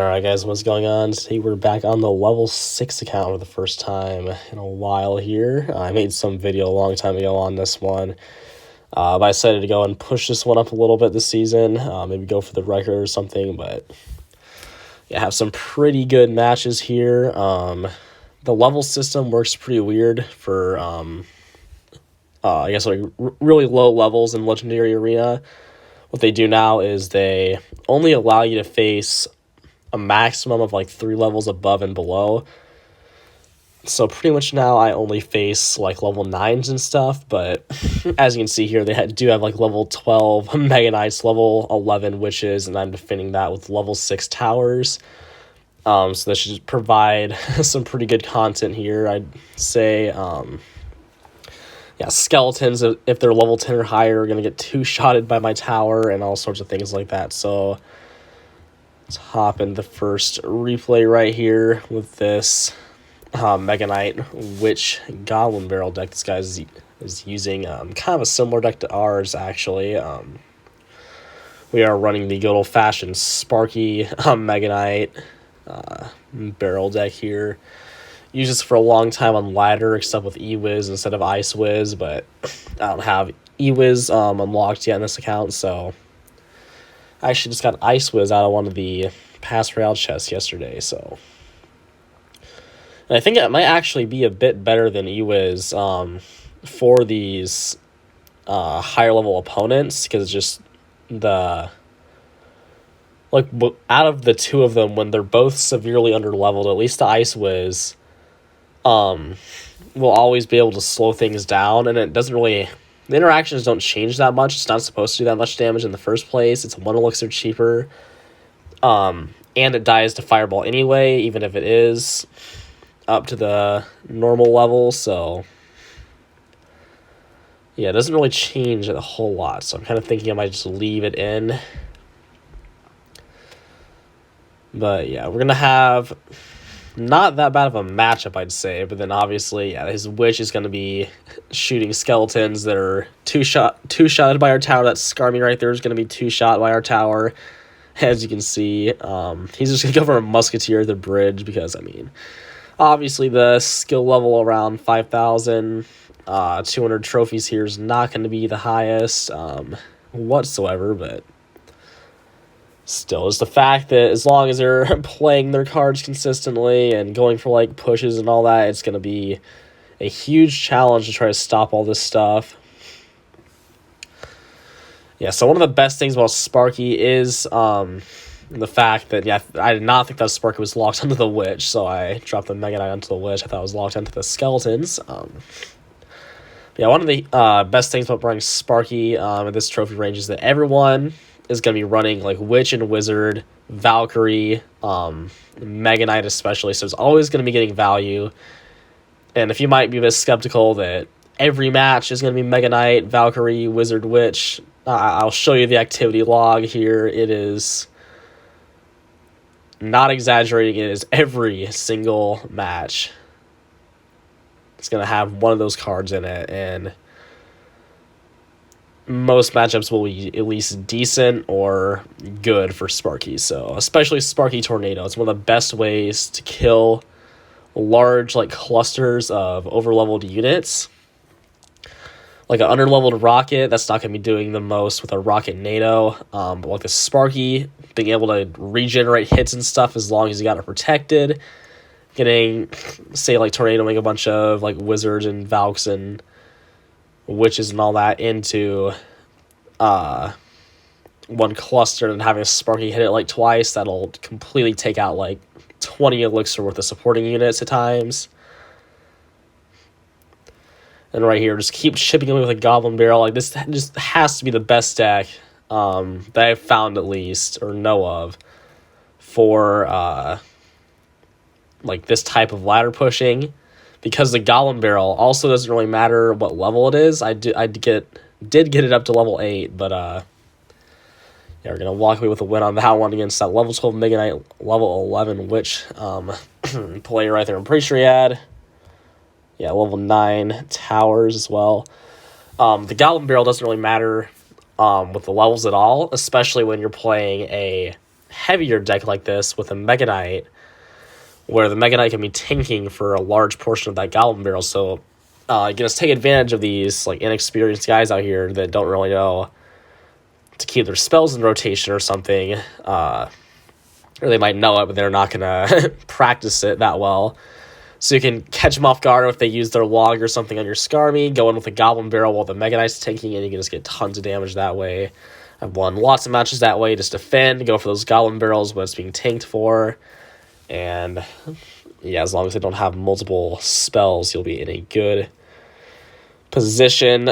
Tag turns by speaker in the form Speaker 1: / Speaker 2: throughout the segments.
Speaker 1: Alright guys, what's going on? Today we're back on the level 6 account for the first time in a while here. I made some video a long time ago on this one. But I decided to go and push this one up a little bit this season. Maybe go for the record or something, but yeah, have some pretty good matches here. The level system works pretty weird for, I guess, like really low levels in Legendary Arena. What they do now is they only allow you to face a maximum of like 3 levels above and below. So pretty much now I only face like level 9s and stuff, but as you can see here, they do have like level 12 Mega Knights, level 11 Witches, and I'm defending that with level 6 Towers. So that should provide some pretty good content here, I'd say. Yeah, Skeletons, if they're level 10 or higher, are going to get 2-shotted by my tower and all sorts of things like that. So let's hop in the first replay right here with this Mega Knight Witch Goblin barrel deck. This guy is using kind of a similar deck to ours, actually. We are running the good old-fashioned Sparky Mega Knight barrel deck here. Used this for a long time on ladder, except with E-Wiz instead of Ice Wiz, but I don't have E-Wiz unlocked yet in this account, so I actually just got Ice Wiz out of one of the Pass Royale chests yesterday, so. And I think it might actually be a bit better than E-Wiz for these higher level opponents, because just like, out of the two of them, when they're both severely under-leveled, at least the Ice Wiz will always be able to slow things down, and it doesn't really, the interactions don't change that much. It's not supposed to do that much damage in the first place. It's 1 elixir cheaper, and it dies to Fireball anyway, even if it is up to the normal level, so yeah, it doesn't really change a whole lot, so I'm kind of thinking I might just leave it in. But yeah, we're gonna have not that bad of a matchup, I'd say, but then obviously, yeah, his Witch is going to be shooting Skeletons that are two-shotted by our tower. That Skarmy right there is going to be 2-shot by our tower, as you can see. He's just going to go for a Musketeer at the bridge because, I mean, obviously the skill level around 5,000, 200 trophies here is not going to be the highest whatsoever, but still, it's the fact that as long as they're playing their cards consistently and going for like pushes and all that, it's going to be a huge challenge to try to stop all this stuff. Yeah, so one of the best things about Sparky is the fact that, yeah, I did not think that Sparky was locked onto the Witch, so I dropped the Mega Knight onto the Witch. I thought it was locked onto the Skeletons. Yeah, one of the best things about running Sparky in this trophy range is that everyone is going to be running like Witch and Wizard, Valkyrie, Mega Knight especially, so it's always going to be getting value. And if you might be a bit skeptical that every match is going to be Mega Knight, Valkyrie, Wizard, Witch, I'll show you the activity log here. It is not exaggerating, it is every single match. It's going to have one of those cards in it, and most matchups will be at least decent or good for Sparky. So especially Sparky Tornado, it's one of the best ways to kill large like clusters of overleveled units. Like an underleveled rocket, that's not going to be doing the most with a rocket NATO, but like the Sparky, being able to regenerate hits and stuff as long as you got it protected, getting, say, like tornadoing a bunch of like wizards and Valks and Witches and all that into one cluster, and having a Sparky hit it like twice, that'll completely take out like 20 elixir worth of supporting units at times. And right here, just keep chipping away with a Goblin barrel. Like, this just has to be the best deck that I've found, at least, or know of, for like this type of ladder pushing. Because the Goblin barrel also doesn't really matter what level it is. I did get it up to level 8, but yeah, we're gonna walk away with a win on that one against that level 12 Mega Knight, level 11 Witch player right there. I'm pretty sure he had, yeah, level 9 Towers as well. The Goblin barrel doesn't really matter with the levels at all, especially when you're playing a heavier deck like this with a Mega Knight, where the Mega Knight can be tanking for a large portion of that Goblin barrel. So you can just take advantage of these like inexperienced guys out here that don't really know to keep their spells in rotation or something. Or they might know it, but they're not going to practice it that well. So you can catch them off guard if they use their log or something on your Skarmy, go in with a Goblin barrel while the Mega Knight's tanking, and you can just get tons of damage that way. I've won lots of matches that way. Just defend, go for those Goblin barrels when it's being tanked for. And yeah, as long as they don't have multiple spells, you'll be in a good position.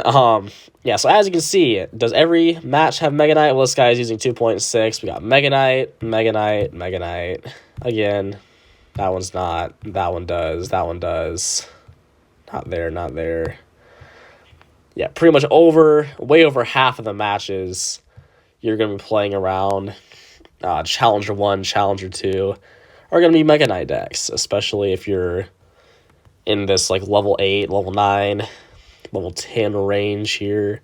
Speaker 1: Yeah, so as you can see, does every match have Mega Knight? Well, this guy is using 2.6. We got Mega Knight, Mega Knight, Mega Knight. Again, that one's not. That one does. That one does. Not there, not there. Yeah, pretty much way over half of the matches you're going to be playing around Challenger 1, Challenger 2 are going to be Mega Knight decks, especially if you're in this like level 8, level 9, level 10 range here.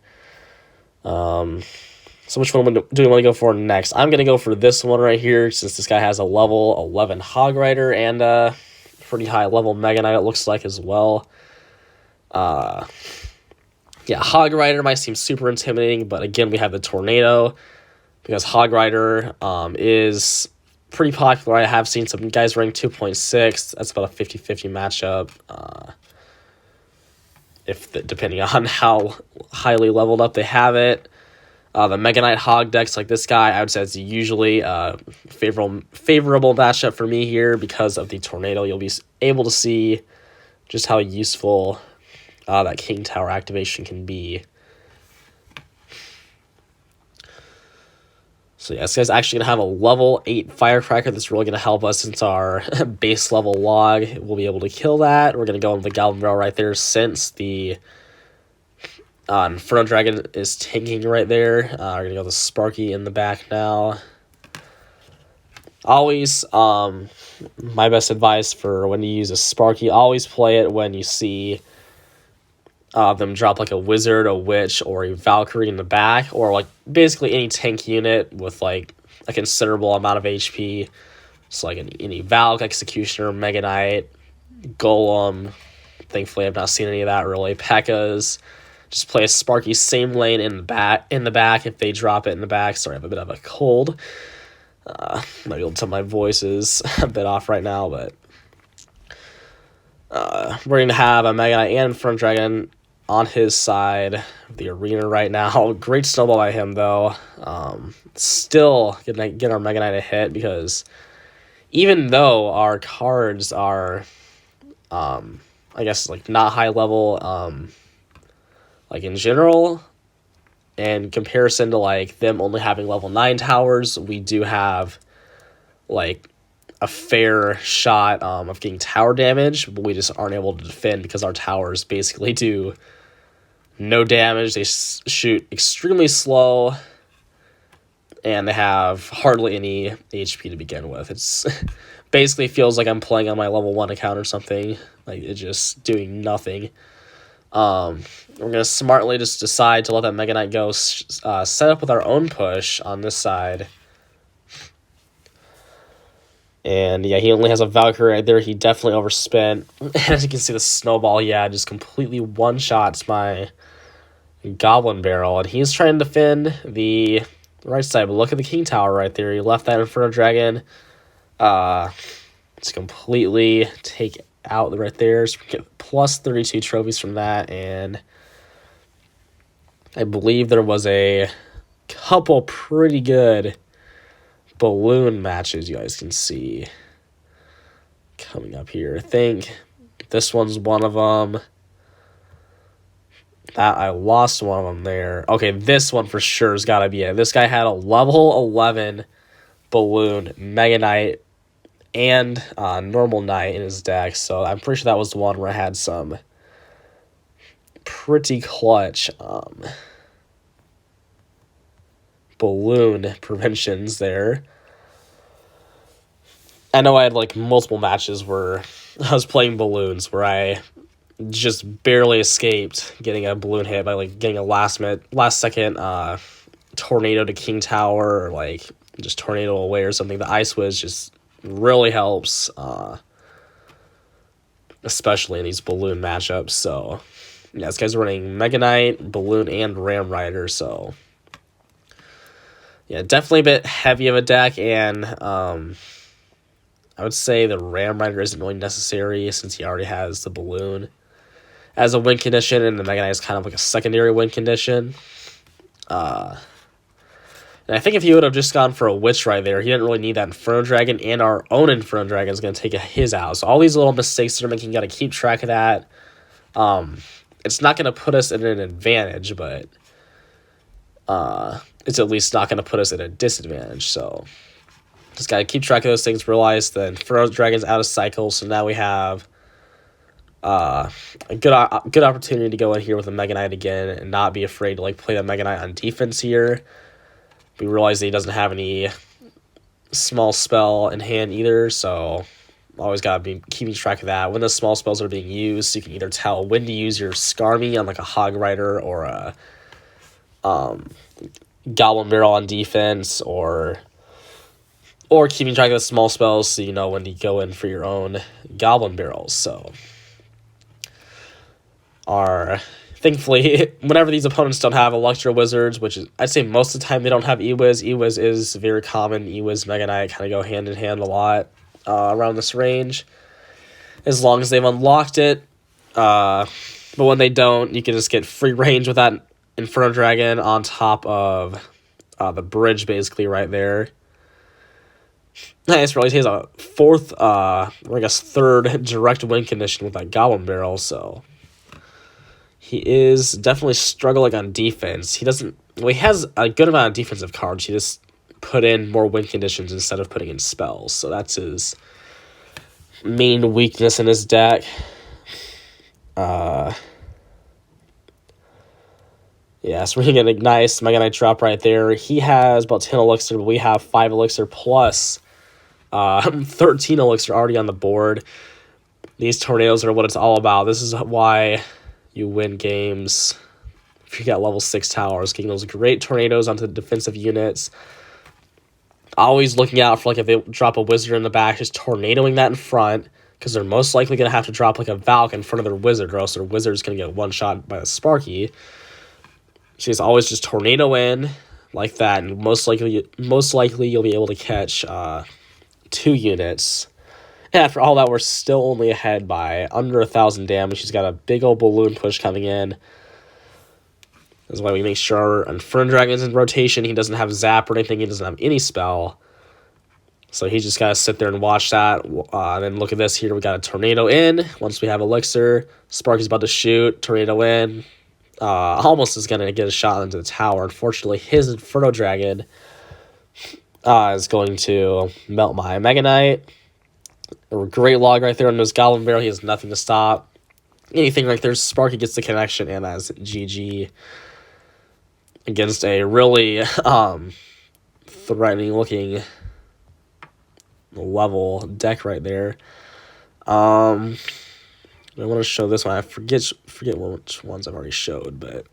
Speaker 1: So which one do we want to go for next? I'm going to go for this one right here, since this guy has a level 11 Hog Rider and a pretty high level Mega Knight, it looks like, as well. Yeah, Hog Rider might seem super intimidating, but again, we have the Tornado, because Hog Rider is pretty popular. I have seen some guys rank 2.6. That's about a 50-50 matchup. Depending on how highly leveled up they have it. The Mega Knight Hog decks like this guy, I would say it's usually a favorable matchup for me here because of the Tornado. You'll be able to see just how useful that King Tower activation can be. So yeah, this guy's actually going to have a level 8 Firecracker that's really going to help us since our base level log will be able to kill that. We're going to go into the Goblin Barrel right there since the Inferno Dragon is tanking right there. We're going to go with Sparky in the back now. Always, my best advice for when you use a Sparky, always play it when you see them drop like a Wizard, a Witch, or a Valkyrie in the back, or like basically any tank unit with like a considerable amount of HP. So like any Valk, Executioner, Mega Knight, Golem. Thankfully, I've not seen any of that really. P.E.K.K.A.s. Just play a Sparky same lane in the back if they drop it in the back. Sorry, I have a bit of a cold. Might be able to tell my voice is a bit off right now, but we're going to have a Mega Knight and Inferno Dragon on his side of the arena right now. Great snowball by him, though. Still gonna get our Mega Knight a hit, because even though our cards are, I guess, like not high level, like in general, in comparison to like them only having level 9 towers, we do have like a fair shot of getting tower damage, but we just aren't able to defend because our towers basically do no damage. They shoot extremely slow, and they have hardly any HP to begin with. It's basically feels like I'm playing on my level 1 account or something. Like, it's just doing nothing. We're going to smartly just decide to let that Mega Knight go, set up with our own push on this side. And yeah, he only has a Valkyrie right there. He definitely overspent. As you can see, the snowball, yeah, just completely one-shots my Goblin Barrel. And he's trying to defend the right side. But look at the King Tower right there. He left that Inferno Dragon. It's completely take out right there. So we get plus 32 trophies from that. And I believe there was a couple pretty good balloon matches you guys can see coming up here. I think this one's one of them. That I lost one of them there. Okay, this one for sure has got to be it. This guy had a level 11 balloon Mega Knight and normal Knight in his deck, so I'm pretty sure that was the one where I had some pretty clutch balloon preventions there. I know I had like multiple matches where I was playing balloons where I just barely escaped getting a balloon hit by like getting a last second tornado to King Tower, or like just tornado away or something. The Ice Whiz just really helps, especially in these balloon matchups. So yeah, this guy's running Mega Knight, Balloon, and Ram Rider. So yeah, definitely a bit heavy of a deck, and I would say the Ram Rider isn't really necessary since he already has the Balloon as a win condition, and the Mega Knight is kind of like a secondary win condition. And I think if he would have just gone for a Witch right there, he didn't really need that Inferno Dragon, and our own Inferno Dragon is going to take his out. So all these little mistakes that are making, got to keep track of that. It's not going to put us in an advantage, but it's at least not going to put us at a disadvantage. So just got to keep track of those things, realize the Inferno Dragon's out of cycle, so now we have a good opportunity to go in here with a Mega Knight again and not be afraid to like play the Mega Knight on defense here. We realize that he doesn't have any small spell in hand either, so always got to be keeping track of that. When the small spells are being used, so you can either tell when to use your Skarmy on like a Hog Rider or a Goblin Barrel on defense, or keeping track of the small spells so you know when to go in for your own Goblin Barrels. So thankfully, whenever these opponents don't have Electro Wizards, which is, I'd say most of the time they don't have E-Wiz. E-Wiz is very common. E-Wiz, Mega Knight kind of go hand in hand a lot around this range, as long as they've unlocked it. But when they don't, you can just get free range with that Inferno Dragon on top of the bridge, basically, right there. Nice, really takes a fourth, or I guess third direct win condition with that Goblin Barrel, so he is definitely struggling on defense. He has a good amount of defensive cards. He just put in more win conditions instead of putting in spells. So that's his main weakness in his deck. Yeah, so we're going to get a nice Mega Knight drop right there. He has about 10 Elixir, but we have 5 Elixir plus 13 Elixir already on the board. These tornadoes are what it's all about. This is why you win games if you got level 6 towers, getting those great tornadoes onto the defensive units. Always looking out for, like, if they drop a wizard in the back, just tornadoing that in front, because they're most likely going to have to drop, like, a Valk in front of their wizard, or else their wizard's going to get one-shot by the Sparky. She's always just tornado in like that, and most likely you'll be able to catch 2 units. And after all that, we're still only ahead by under 1,000 damage. She's got a big old balloon push coming in. That's why we make sure Inferno Dragon's in rotation. He doesn't have Zap or anything. He doesn't have any spell. So he just got to sit there and watch that. And then look at this here. We got a tornado in. Once we have Elixir, Sparky's about to shoot. Tornado in. Almost is going to get a shot into the tower. Unfortunately, his Inferno Dragon is going to melt my Mega Knight. A great log right there on his Goblin Barrel. He has nothing to stop anything right there. Sparky gets the connection, and that's GG against a really threatening looking level deck right there. I want to show this one. I forget which ones I've already showed, but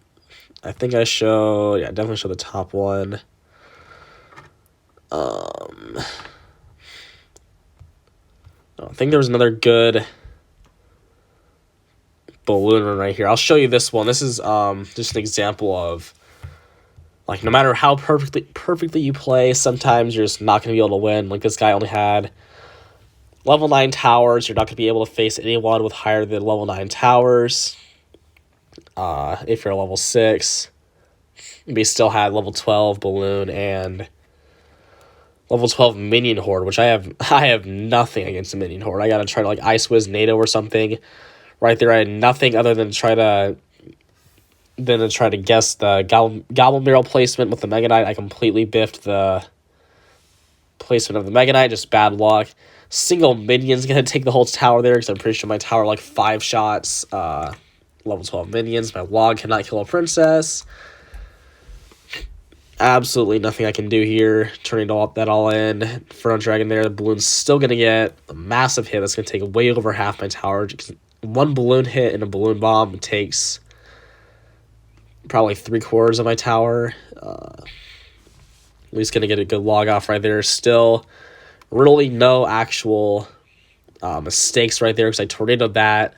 Speaker 1: I think I showed, yeah, definitely show the top one. I think there was another good balloon run right here. I'll show you this one. This is just an example of, like, no matter how perfectly you play, sometimes you're just not going to be able to win. Like, this guy only had level 9 towers. You're not going to be able to face anyone with higher than level 9 towers. If you're level 6, we still had level 12 balloon and level 12 minion horde, which I have nothing against the minion horde. I gotta try to, like, Ice Wiz NATO or something. Right there, I had nothing other than to try to guess the Goblin Barrel placement with the Mega Knight. I completely biffed the placement of the Mega Knight, just bad luck. Single minion's gonna take the whole tower there, because I'm pretty sure my tower, like, 5 shots. Level 12 minions. My log cannot kill a princess. Absolutely nothing I can do here. Turning that all in. Inferno Dragon there. The balloon's still going to get a massive hit. That's going to take way over half my tower. One balloon hit and a balloon bomb takes probably 3/4 of my tower. At least going to get a good log off right there. Still, really no actual mistakes right there because I tornadoed that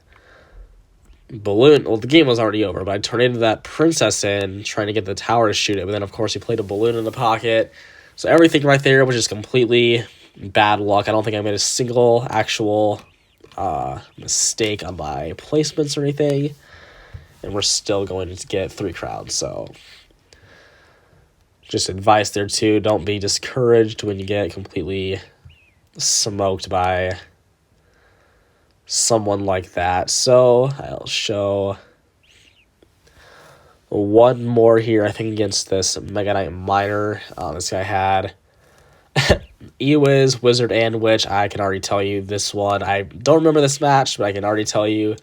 Speaker 1: balloon. Well, the game was already over, but I tornadoed that princess in trying to get the tower to shoot it. But then, of course, he played a balloon in the pocket. So everything right there was just completely bad luck. I don't think I made a single actual mistake on my placements or anything. And we're still going to get 3 crowns. So just advice there, too. Don't be discouraged when you get completely smoked by someone like that. So I'll show one more here, I think, against this Mega Knight Miner. This guy had Ewiz, Wizard, and Witch. I can already tell you this one. I don't remember this match, but I can already tell you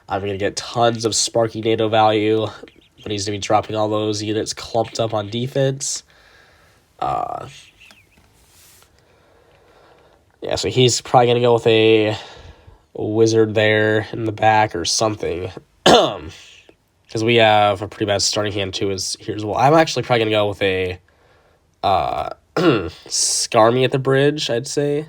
Speaker 1: I'm going to get tons of Sparky NATO value when he's going to be dropping all those units clumped up on defense. Yeah, so he's probably going to go with a Wizard there in the back or something. Because we have a pretty bad starting hand too. Here's well, I'm actually probably going to go with a Skarmy at the bridge, I'd say.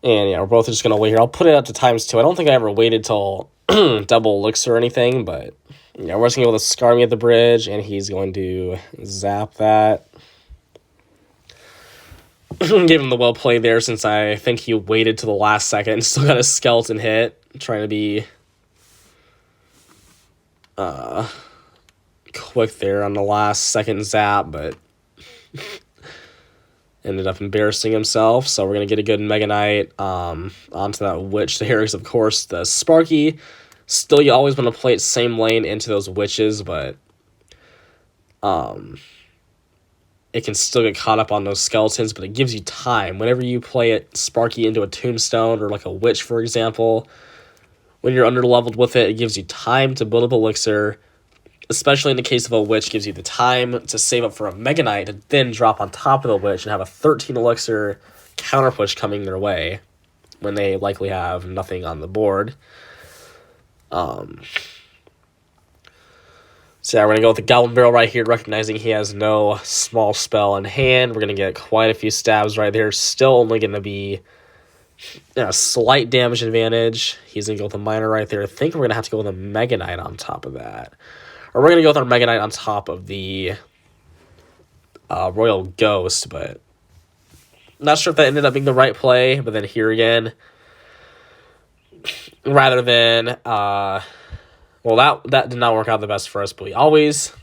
Speaker 1: And yeah, we're both just going to wait here. I'll put it up to ×2. I don't think I ever waited till double elixir or anything, but yeah, we're just going to go with a Skarmy at the bridge, and he's going to zap that. Give him the well play there, since I think he waited to the last second and still got a skeleton hit, trying to be quick there on the last second zap, but ended up embarrassing himself. So we're going to get a good Mega Knight onto that Witch there, because of course the Sparky, still you always want to play it same lane into those Witches, but it can still get caught up on those skeletons, but it gives you time. Whenever you play it Sparky into a Tombstone or like a Witch, for example, when you're under-leveled with it, it gives you time to build up Elixir, especially in the case of a Witch, gives you the time to save up for a Mega Knight to then drop on top of the Witch and have a 13 Elixir counter push coming their way when they likely have nothing on the board. So yeah, we're going to go with the Goblin Barrel right here, recognizing he has no small spell in hand. We're going to get quite a few stabs right there. Still only going to be a slight damage advantage. He's going to go with a Miner right there. I think we're going to have to go with a Mega Knight on top of that. Or we're going to go with our Mega Knight on top of the Royal Ghost, but I'm not sure if that ended up being the right play. But then here again, rather than... well, that did not work out the best for us, but we always,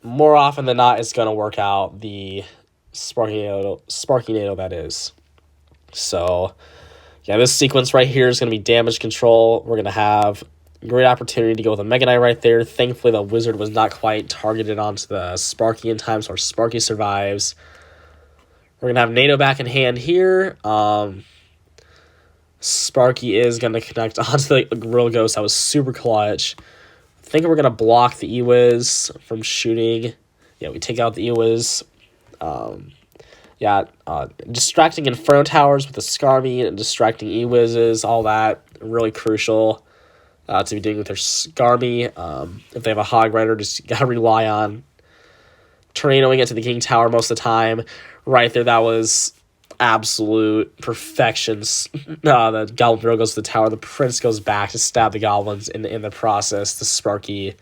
Speaker 1: more often than not, it's going to work out the Sparky NATO, that is. So, yeah, this sequence right here is going to be damage control. We're going to have a great opportunity to go with a Mega Knight right there. Thankfully, the Wizard was not quite targeted onto the Sparky in time, so our Sparky survives. We're going to have NATO back in hand here. Sparky is going to connect onto the Royal Ghost. That was super clutch. I think we're going to block the Ewiz from shooting. Yeah, we take out the Ewiz. Distracting Inferno Towers with the Skarmy and distracting Ewizes, all that, really crucial to be doing with their Skarmy. If they have a Hog Rider, just got to rely on tornadoing it to the King Tower most of the time. Right there, that was absolute perfection. The Goblin Barrel goes to the tower. The Prince goes back to stab the Goblins in the process. The Sparky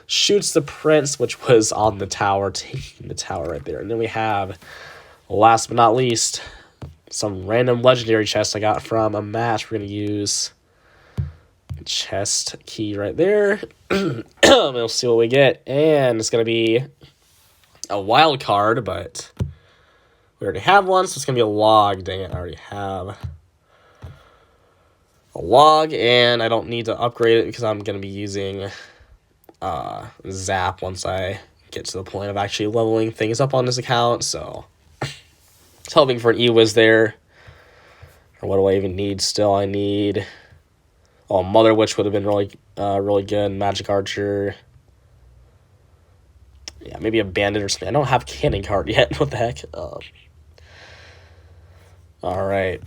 Speaker 1: shoots the Prince, which was on the tower, taking the tower right there. And then we have, last but not least, some random legendary chest I got from a match. We're going to use a chest key right there. We'll see what we get. And it's going to be a wild card, but we already have one, so it's going to be a log. Dang it, I already have a log, and I don't need to upgrade it because I'm going to be using Zap once I get to the point of actually leveling things up on this account. So it's hoping for an Ewiz there. Or what do I even need still? I need... Oh, Mother Witch would have been really good. Magic Archer. Yeah, maybe a Bandit or something. I don't have Cannon card yet. What the heck? Alright.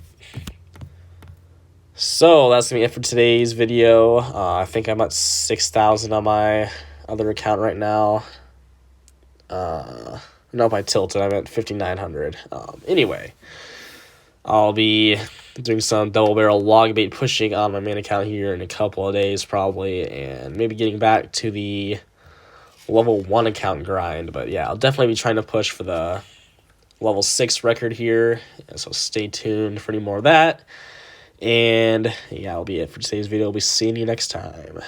Speaker 1: So, that's going to be it for today's video. I think I'm at 6,000 on my other account right now. Nope, I tilted. I'm at 5,900. Anyway, I'll be doing some double barrel log bait pushing on my main account here in a couple of days probably, and maybe getting back to the level 1 account grind. But yeah, I'll definitely be trying to push for the level 6 record here, so stay tuned for any more of that. And yeah, that'll be it for today's video. We'll be seeing you next time.